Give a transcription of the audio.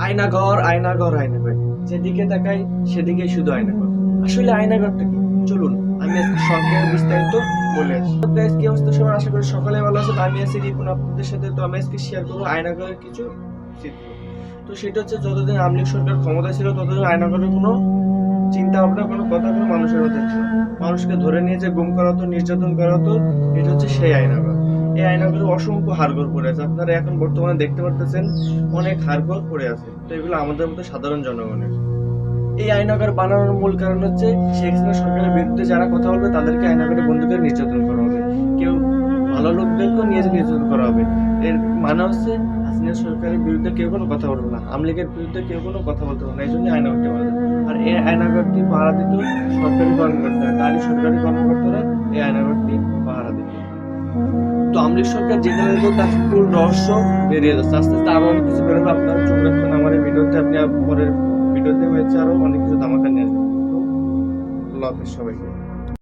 আয়নাঘর আয়নাঘর আয়নাঘর, যেদিকে তাকাই সেদিকে শুধু আয়নাঘর। আসলে আয়নাঘরটা কি? চলুন আমি আজকে সরকারের বিস্তারিত বলে আসি। তো guys, কি অবস্থা সবার? আশা করি সকালে ভালো আছে। তো আমি আছি রিপন আপনাদের সাথে। তো আমি আজকে শেয়ার করবো আয়নাঘরের কিছু চিত্র। তো সেটা হচ্ছে, যতদিন আওয়ামী লীগ সরকার ক্ষমতায় ছিল ততদিন আয়নাঘরের কোনো চিন্তা ভাবনা, কোনো কথা, কোনো মানুষের মধ্যে ছিল না। মানুষকে ধরে নিয়ে যে গুম করা হতো, নির্যাতন করা হতো, এটা হচ্ছে সেই আয়নাঘর। এই আয়নাঘরে অসংখ্য হাড়গোড় পড়ে আছে। আপনারা এখন বর্তমানে দেখতে পারতেছেন অনেক হাড়গোড় পড়ে আছে। তো এগুলো আমাদের মতো সাধারণ জনগণের। এই আয়নাঘর বানানোর মূল কারণ হচ্ছে, শেখ হাসিনা সরকারের বিরুদ্ধে যারা কথা বলবে তাদেরকে আয়নাঘরে বন্দি করে নির্যাতন করা হবে। কেউ ভালো লোকদেরকেও নিয়ে নির্যাতন করা হবে। এর মানে হচ্ছে, হাসিনা সরকারের বিরুদ্ধে কেউ কোনো কথা বলবে না, আওয়ামী লীগের বিরুদ্ধে কেউ কোনো কথা বলতে পারবে না। এই জন্য আয়নাঘরটি বানানো। আর এই আয়নাঘরটি পাহারা দিত সরকারি কর্মকর্তারা, তারই সরকারি কর্মকর্তারা এই আয়নাঘরটি পাহারা দিত। তো আওয়ামী লীগ সরকার যেখানে যেত তার ফুল রহস্য বেরিয়ে যাচ্ছে। আস্তে আস্তে আরো অনেক কিছু বেরোবে। আপনারা চোখ রাখবেন আমার এই ভিডিওতে। আপনি পরের ভিডিওতে হয়েছে আরো অনেক কিছু ধামাকা নিয়ে আসবেন। তো আল্লাহ হাফেজ সবাইকে।